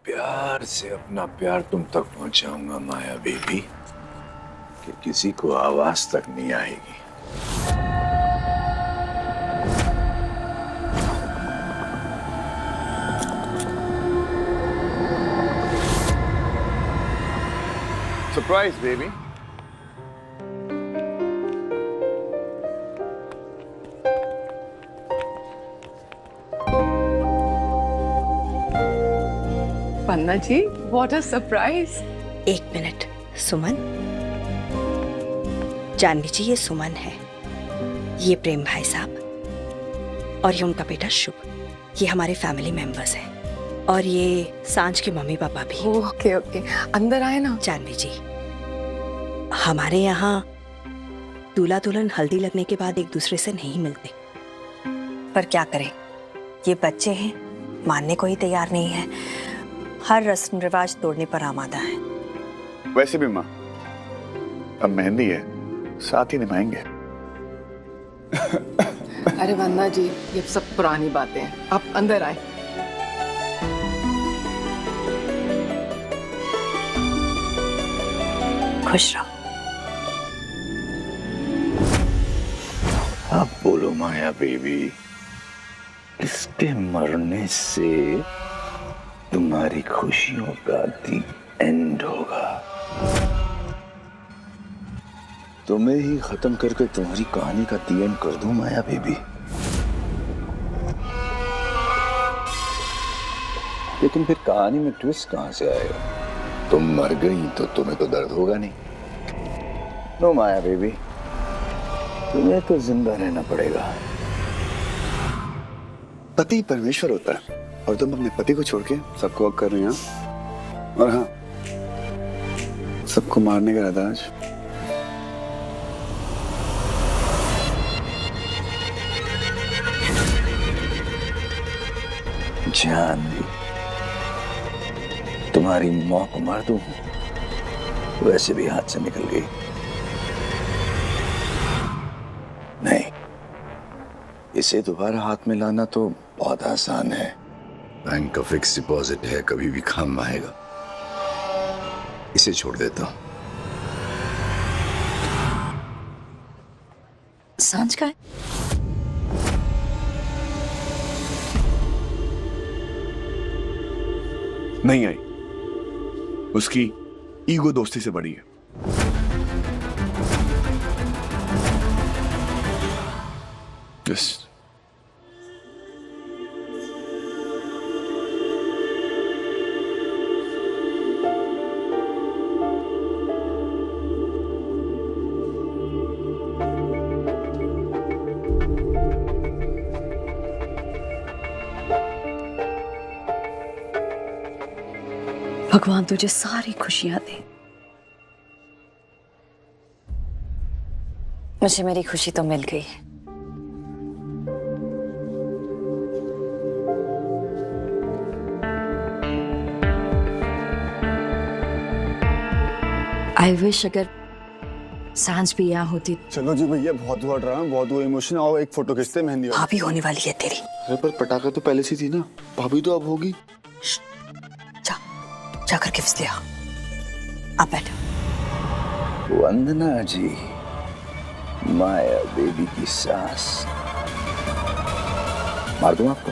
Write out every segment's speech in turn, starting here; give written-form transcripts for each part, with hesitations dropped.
प्यार से अपना प्यार तुम तक पहुंचाऊंगा माया बेबी, कि किसी को आवाज तक नहीं आएगी। Surprise baby. Panna ji, what a surprise. एक मिनट सुमन। जानवी जी, ये सुमन है, ये प्रेम भाई साहब और ये उनका बेटा शुभ। ये हमारे फैमिली मेंबर्स हैं और ये सांझ के मम्मी पापा भी। ओके ओके, अंदर आए ना। जानवी जी, हमारे यहाँ दूल्हा दुल्हन हल्दी लगने के बाद एक दूसरे से नहीं मिलते, पर क्या करें, ये बच्चे हैं, मानने को ही तैयार नहीं है, हर रस्म रिवाज तोड़ने पर आमादा है। वैसे भी माँ, अब मेहंदी है, साथ ही निभाएंगे। अरे वंदना जी, ये सब पुरानी बातें हैं, आप अंदर आए। खुश रहो। अब बोलो माया बेबी, किसके मरने से तुम्हारी खुशियों का दी एंड होगा? तुम्हें ही खत्म करके तुम्हारी कहानी का दी एंड कर दूं माया बेबी? लेकिन फिर कहानी में ट्विस्ट कहां से आएगा? तुम मर गई तो तुम्हें तो दर्द होगा नहीं। नो माया बेबी, तुम्हें तो जिंदा रहना पड़ेगा। पति परमेश्वर होता है और तुम अपने पति को छोड़ के सबको हक कर रही हैं। और हाँ, सबको मारने का इरादा आज। जानवी, तुम्हारी मां को मार दूं, वैसे भी हाथ से निकल गई। नहीं, इसे दोबारा हाथ में लाना तो बहुत आसान है। बैंक का फिक्स डिपॉजिट है, कभी भी काम आएगा। इसे छोड़ देता हूं। सांझ का है? नहीं आई, उसकी ईगो दोस्ती से बड़ी है। Just भगवान तुझे सारी खुशियां दे। मुझे मेरी खुशी तो मिल गई। आई विश अगर सांझ भी यहाँ होती। चलो जी भैया, बहुत हुआ ड्रामा, बहुत हुआ इमोशन। आओ एक फोटो खींचते, मेहंदी वाली। भाभी होने वाली है तेरी। अरे पर पटाखा तो पहले से थी ना, भाभी तो अब होगी। जा, जाकर गिफ्ट ले आ। आप बैठो। वंदना जी, माया बेबी की सास। मार दूं आपको?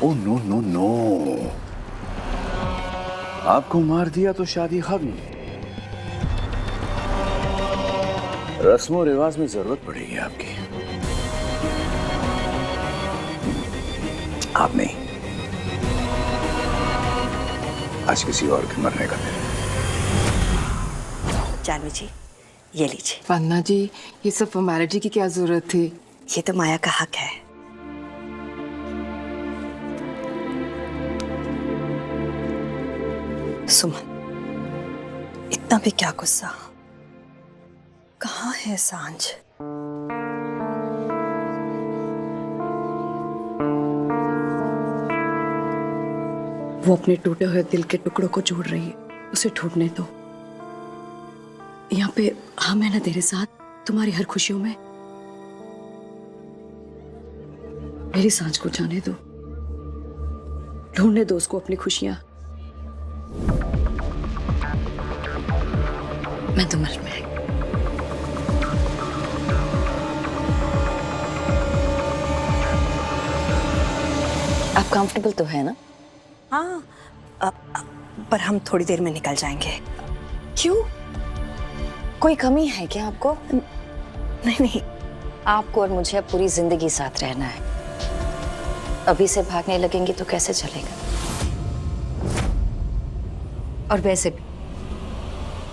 ओह नो नो नो, आपको मार दिया तो शादी खत्म। रस्मों रिवाज में जरूरत पड़ेगी आपकी। आप नहीं, आज किसी और के मरने का दिन। जानवी जी, ये लीजिए। वंदना जी, ये सब फॉर्मेलिटी की क्या जरूरत थी? ये तो माया का हक है। सुमन, इतना भी क्या गुस्सा? कहाँ है सांझ? वो अपने टूटे हुए दिल के टुकड़ों को जोड़ रही है, उसे ढूंढने दो। यहाँ पे हम है ना तेरे साथ, तुम्हारी हर खुशियों में। मेरी सांझ को जाने दो, ढूंढने दो उसको अपनी खुशियां। मैं तो मर में आप कंफर्टेबल तो है ना? हाँ, पर हम थोड़ी देर में निकल जाएंगे। क्यों? कोई कमी है क्या आपको? नहीं नहीं, आपको और मुझे अब पूरी जिंदगी साथ रहना है। अभी से भागने लगेंगे तो कैसे चलेगा? और वैसे भी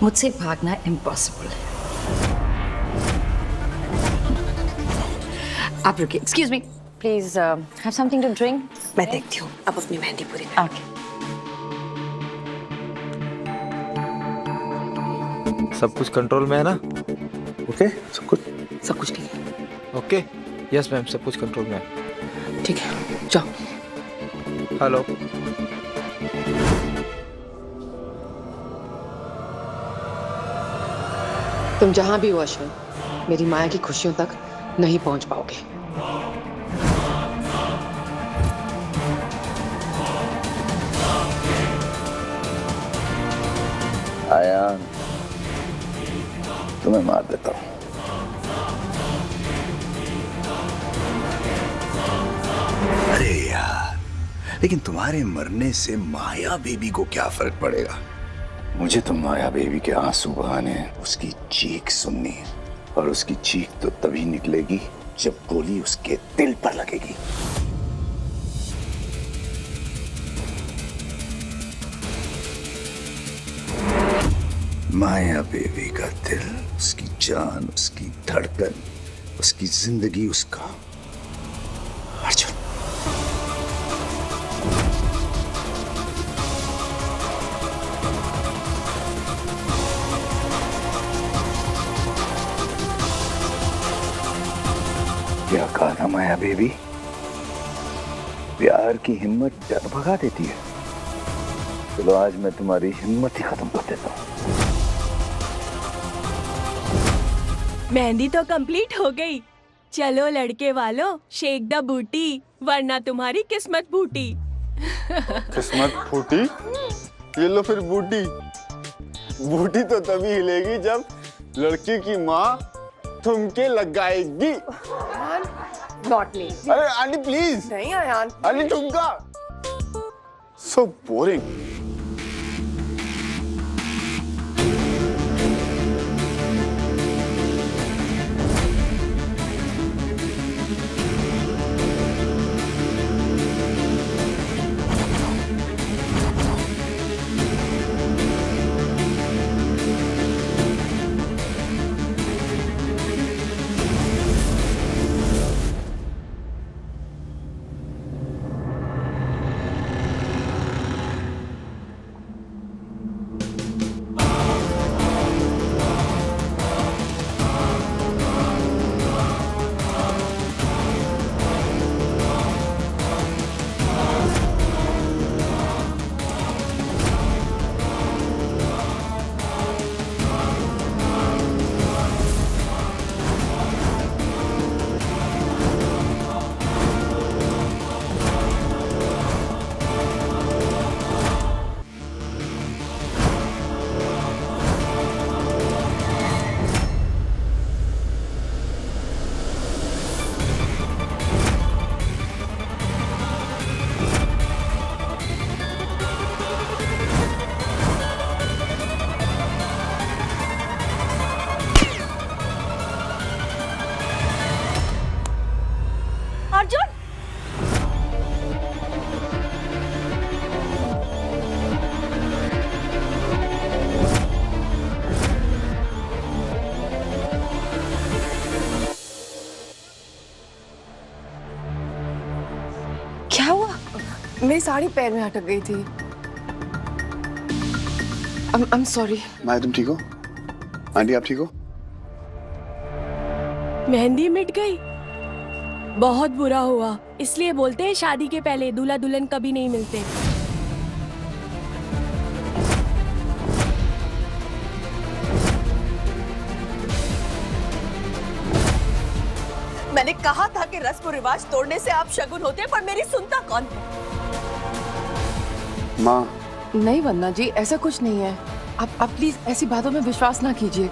मुझसे भागना इम्पॉसिबल है। आप रुकिए, excuse me, please have something to drink. मैं देखती हूँ, अब अपनी मेहंदी पूरी कर। ओके। सब कुछ कंट्रोल में है ना? ओके, सब कुछ ठीक है। ओके, यस मैम, सब कुछ कंट्रोल में है। ठीक है, जाओ। हेलो। तुम जहां भी हो अश्विन, मेरी माया की खुशियों तक नहीं पहुंच पाओगे। आयान, तुम्हें मार देता हूं। अरे यार, लेकिन तुम्हारे मरने से माया बेबी को क्या फर्क पड़ेगा? मुझे तो माया बेबी के आंसू बहाने, उसकी चीख सुननी है, और उसकी चीख तो तभी निकलेगी जब गोली उसके दिल पर लगेगी। माया बेबी का दिल, उसकी जान, उसकी धड़कन, उसकी जिंदगी, उसका अर्जुन। क्या कहा था माया बेबी? प्यार की हिम्मत डर भगा देती है। चलो आज मैं तुम्हारी हिम्मत ही खत्म कर देता हूँ। मेहंदी तो कंप्लीट हो गई। चलो लड़के वालों, शेक द बूटी, वरना तुम्हारी किस्मत फूटी। किस्मत फूटी? ये लो फिर बूटी। बूटी तो तभी हिलेगी जब लड़की की माँ ठुमके लगाएगी। Not me. अरे आंटी प्लीज। नहीं आयान। आंटी ठुमका। So boring. अर्जुन, क्या हुआ? मेरी साड़ी पैर में अटक गई थी। I'm sorry। माया तुम ठीक हो? आंटी आप ठीक हो? मेहंदी मिट गई। बहुत बुरा हुआ। इसलिए बोलते हैं शादी के पहले दूल्हा दुल्हन कभी नहीं मिलते। मैंने कहा था कि रस्म रिवाज तोड़ने से आप शगुन होते हैं, पर मेरी सुनता कौन है? माँ, नहीं वंदना जी, ऐसा कुछ नहीं है। आप प्लीज ऐसी बातों में विश्वास ना कीजिए।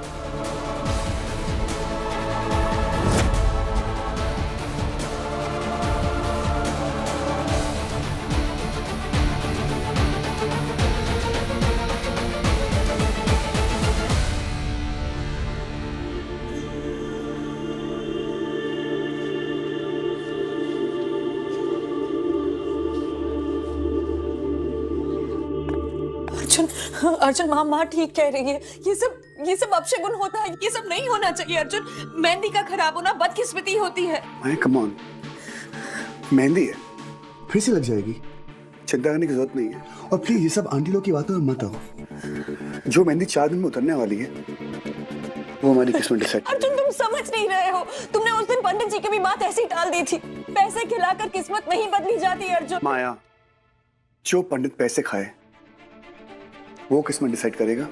अर्जुन, अर्जुन, माँ ठीक कह रही है। ये सब अपशगुन होता है, ये सब नहीं होना चाहिए। अर्जुन, मेहंदी का खराब होना बदकिस्मती होती है। कम ऑन, मेहंदी है, फिर से लग जाएगी, चिंता करने की जरूरत नहीं है। और प्लीज ये सब आंटी लोग की बातों में मत आओ। जो मेहंदी 4 दिन में उतरने वाली है वो हमारी किस्मत डिसाइड। अर्जुन, तुम समझ नहीं रहे हो। तुमने उस दिन पंडित जी की भी बात ऐसी टाल दी थी। पैसे खिलाकर किस्मत नहीं बदली जाती अर्जुन। माया, जो पंडित पैसे खाए वो किस्मत डिसाइड करेगा।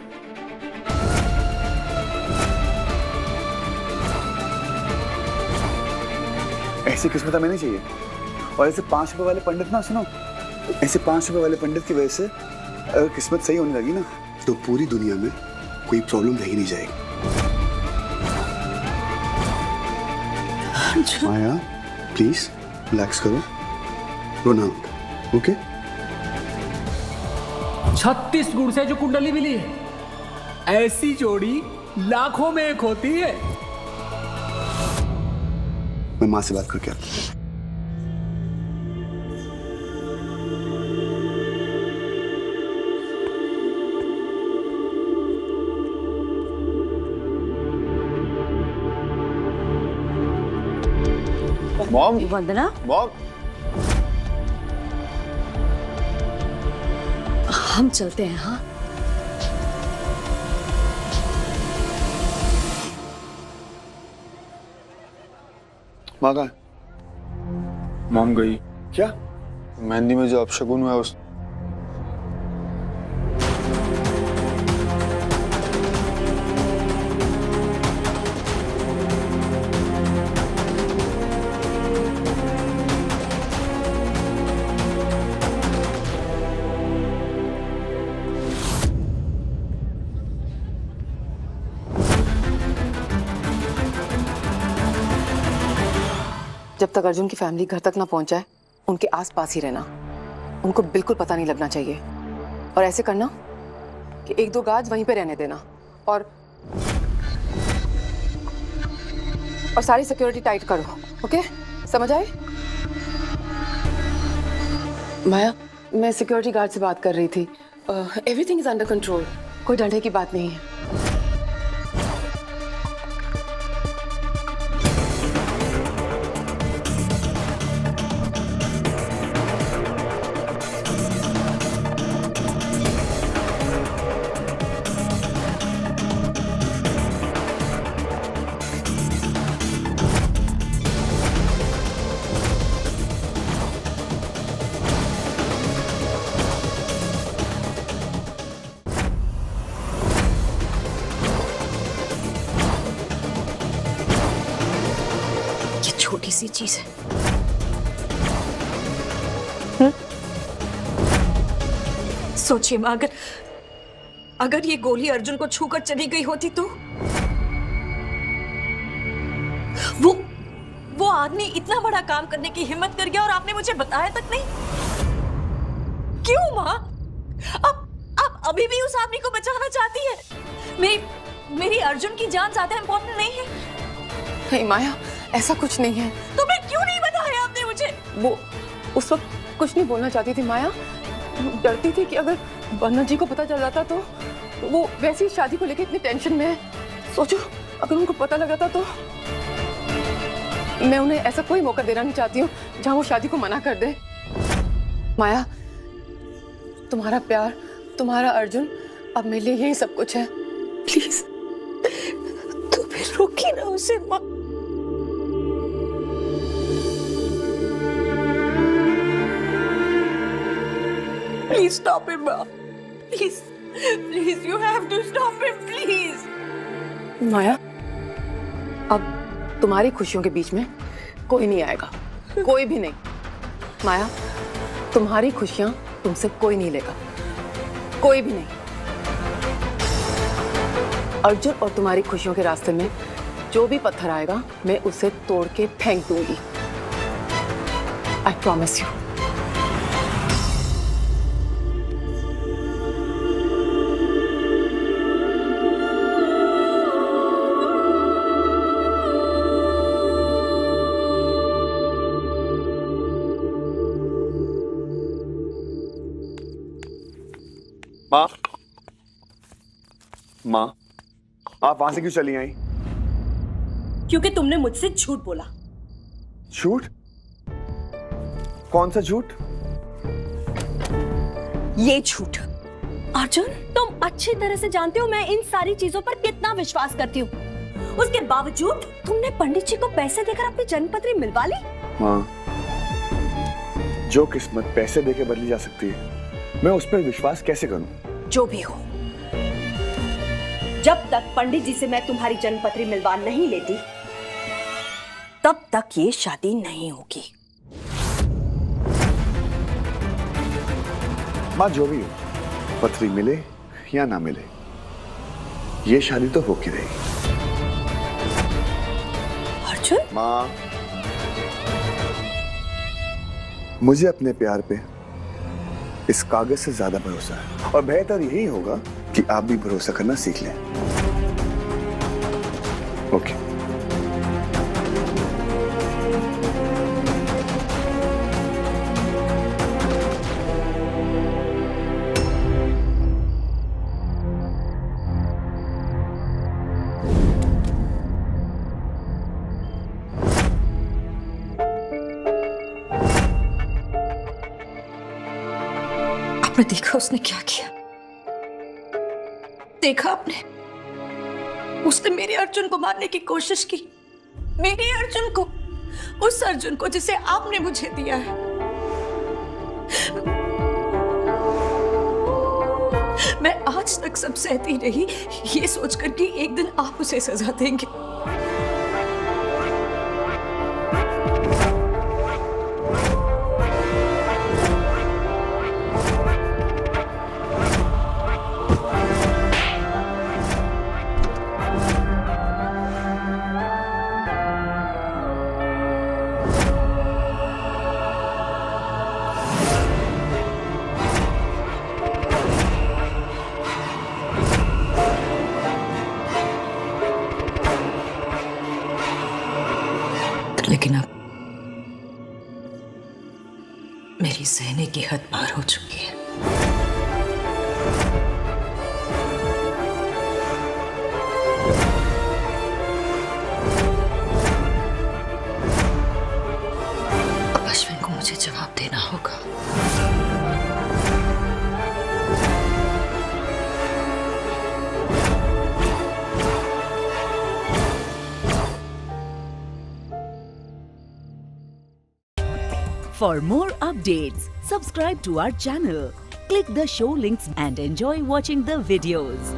ऐसी किस्मत हमें नहीं चाहिए। और ऐसे 5 रुपए वाले पंडित ना, सुनो, ऐसे 5 रुपए वाले पंडित की वजह से अगर किस्मत सही होने लगी ना तो पूरी दुनिया में कोई प्रॉब्लम रह ही नहीं जाएगी। माया, प्लीज रिलैक्स करो, रोना मत, ओके? 36 गुण से जो कुंडली मिली है, ऐसी जोड़ी लाखों में एक होती है। मैं माँ से बात करके आता हूँ। मॉम, वंदना, मॉम, हम चलते हैं। हाँ, माँ कहाँ है? मॉम गई। क्या? मेहंदी में जो अपशगुन हुआ उस जब तक अर्जुन की फैमिली घर तक ना पहुंच जाए, उनके आसपास ही रहना। उनको बिल्कुल पता नहीं लगना चाहिए। और ऐसे करना कि 1-2 गार्ड वहीं पे रहने देना। और सारी सिक्योरिटी टाइट करो, ओके? समझ आए? माया, मैं सिक्योरिटी गार्ड से बात कर रही थी। एवरीथिंग इज अंडर कंट्रोल, कोई डरने की बात नहीं है। छोटी सी चीज है। सोचिए माँ, अगर ये गोली अर्जुन को छूकर चली गई होती तो वो आदमी इतना बड़ा काम करने की हिम्मत कर गया और आपने मुझे बताया तक नहीं। क्यों माँ? आप अभी भी उस आदमी को बचाना चाहती है? मेरी अर्जुन की जान ज्यादा इंपॉर्टेंट नहीं है? नहीं माया, ऐसा कुछ नहीं है। तो मैं क्यों नहीं बताया आपने मुझे? वो उस वक्त कुछ नहीं बोलना चाहती थी माया। डरती थी कि अगर वंदना जी को पता चल जाता तो वो वैसी शादी को लेकर इतनी टेंशन में है। सोचो अगर उनको पता लगा था तो। मैं उन्हें ऐसा कोई मौका देना नहीं चाहती हूँ जहाँ वो शादी को मना कर दे। माया, तुम्हारा प्यार, तुम्हारा अर्जुन अब मेरे लिए यही सब कुछ है। प्लीज तो फिर रोकी ना उसे माँ। Please stop him, Ma. Please, you have to stop him, please. माया, अब तुम्हारी खुशियों के बीच में कोई नहीं आएगा, कोई भी नहीं। माया, तुम्हारी खुशियां तुमसे कोई नहीं लेगा, कोई भी नहीं। अर्जुन और तुम्हारी खुशियों के रास्ते में जो भी पत्थर आएगा मैं उसे तोड़ के फेंक दूंगी। I promise you. माँ, माँ, आप वहां से क्यों चली आई? क्योंकि तुमने मुझसे झूठ बोला। झूठ? कौन सा झूठ? ये झूठ। अर्जुन, तुम अच्छी तरह से जानते हो मैं इन सारी चीजों पर कितना विश्वास करती हूँ। उसके बावजूद तुमने पंडित जी को पैसे देकर अपनी जन्मपत्री मिलवा ली। माँ, जो किस्मत पैसे देके बदली जा सकती है, मैं उस पर विश्वास कैसे करूं? जो भी हो, जब तक पंडित जी से मैं तुम्हारी जन्मपत्री मिलवा नहीं लेती, तब तक ये शादी नहीं होगी। माँ, जो भी हो, पत्री मिले या ना मिले, ये शादी तो होके रहेगी। अर्जुन, माँ, मुझे अपने प्यार पे इस कागज से ज्यादा भरोसा है, और बेहतर यही होगा कि आप भी भरोसा करना सीख लें। ओके। आपने देखा उसने क्या किया? देखा आपने? उसने मेरे अर्जुन को मारने की कोशिश की, मेरे अर्जुन को, उस अर्जुन को जिसे आपने मुझे दिया है। मैं आज तक सब सहती रही, ये सोचकर कि एक दिन आप उसे सजा देंगे। लेकिन अब मेरी सहने की हद पार हो चुकी है। अब अश्विन को मुझे जवाब देना होगा। For more updates, subscribe to our channel, click the show links and enjoy watching the videos.